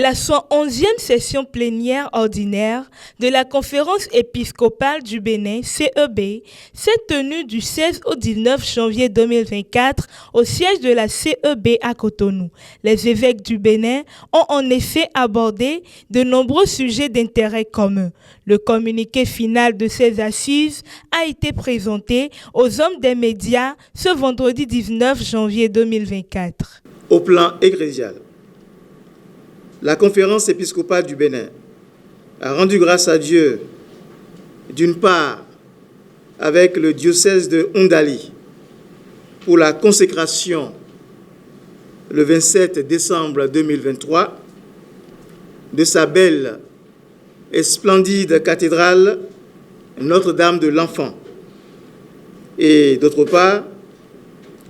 La 111e session plénière ordinaire de la Conférence épiscopale du Bénin, CEB, s'est tenue du 16 au 19 janvier 2024 au siège de la CEB à Cotonou. Les évêques du Bénin ont en effet abordé de nombreux sujets d'intérêt commun. Le communiqué final de ces assises a été présenté aux hommes des médias ce vendredi 19 janvier 2024. Au plan ecclésial, la Conférence épiscopale du Bénin a rendu grâce à Dieu, d'une part, avec le diocèse de Oundali, pour la consécration le 27 décembre 2023 de sa belle et splendide cathédrale Notre-Dame de l'Enfant, et d'autre part,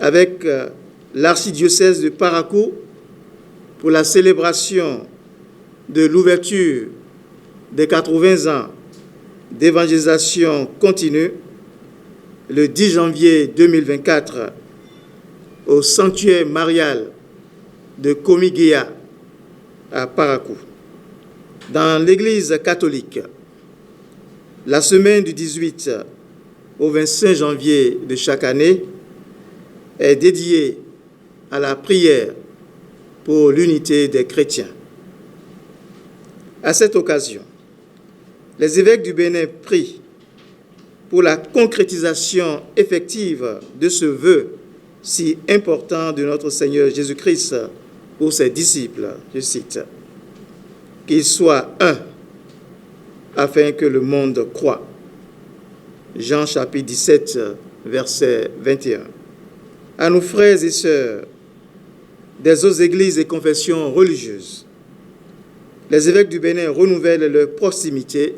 avec l'archidiocèse de Parakou pour la célébration de l'ouverture des 80 ans d'évangélisation continue le 10 janvier 2024 au sanctuaire marial de Komigéa à Parakou. Dans l'Église catholique, la semaine du 18 au 25 janvier de chaque année est dédiée à la prière pour l'unité des chrétiens. À cette occasion, les évêques du Bénin prient pour la concrétisation effective de ce vœu si important de notre Seigneur Jésus-Christ pour ses disciples. Je cite, « Qu'ils soient un, afin que le monde croie. » Jean chapitre 17, verset 21. À nos frères et sœurs des autres églises et confessions religieuses, les évêques du Bénin renouvellent leur proximité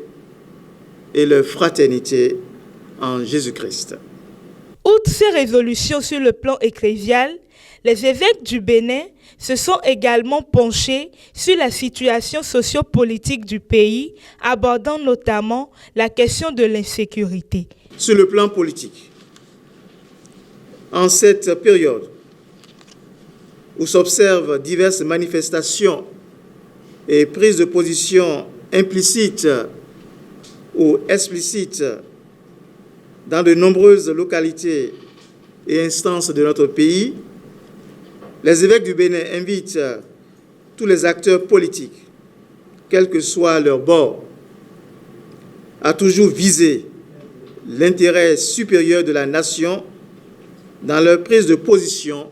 et leur fraternité en Jésus-Christ. Outre ces résolutions sur le plan ecclésial, les évêques du Bénin se sont également penchés sur la situation sociopolitique du pays, abordant notamment la question de l'insécurité. Sur le plan politique, en cette période où s'observent diverses manifestations et prises de position implicites ou explicites dans de nombreuses localités et instances de notre pays, les évêques du Bénin invitent tous les acteurs politiques, quel que soit leur bord, à toujours viser l'intérêt supérieur de la nation dans leur prise de position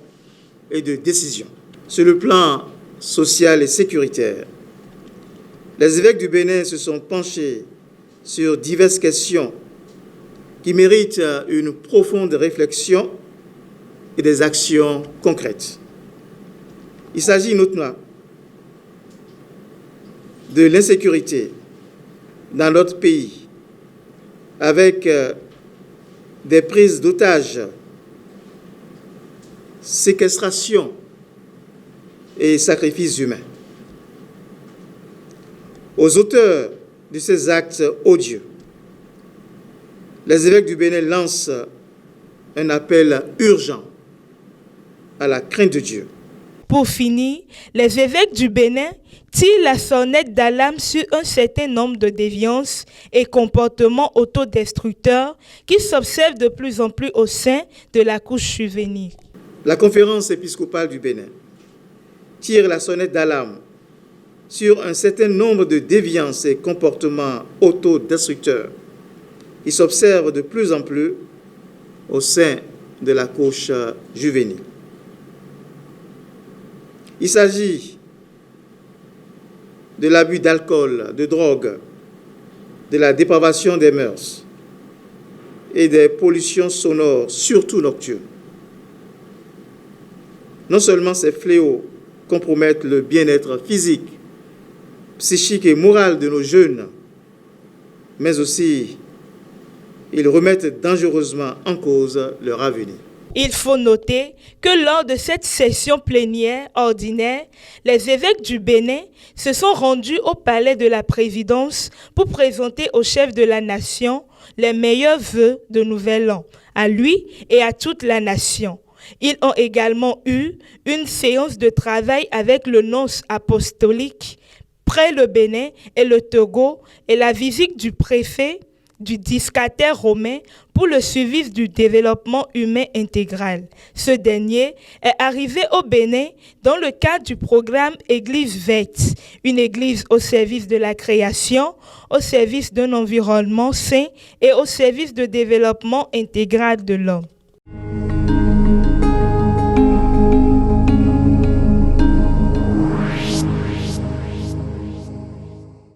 et de décision. Sur le plan social et sécuritaire, les évêques du Bénin se sont penchés sur diverses questions qui méritent une profonde réflexion et des actions concrètes. Il s'agit notamment de l'insécurité dans notre pays, avec des prises d'otages, séquestration et sacrifices humains. Aux auteurs de ces actes odieux, les évêques du Bénin lancent un appel urgent à la crainte de Dieu. Pour finir, les évêques du Bénin tirent la sonnette d'alarme sur un certain nombre de déviances et comportements autodestructeurs qui s'observent de plus en plus au sein de la couche juvénile. La Conférence épiscopale du Bénin tire la sonnette d'alarme sur un certain nombre de déviances et comportements autodestructeurs qui s'observent de plus en plus au sein de la couche juvénile. Il s'agit de l'abus d'alcool, de drogue, de la dépravation des mœurs et des pollutions sonores, surtout nocturnes. Non seulement ces fléaux compromettent le bien-être physique, psychique et moral de nos jeunes, mais aussi ils remettent dangereusement en cause leur avenir. Il faut noter que lors de cette session plénière ordinaire, les évêques du Bénin se sont rendus au palais de la Présidence pour présenter au chef de la nation les meilleurs vœux de Nouvel An, à lui et à toute la nation. Ils ont également eu une séance de travail avec le nonce apostolique près le Bénin et le Togo, et la visite du préfet du discataire romain pour le suivi du développement humain intégral. Ce dernier est arrivé au Bénin dans le cadre du programme Église verte, une église au service de la création, au service d'un environnement sain et au service de développement intégral de l'homme.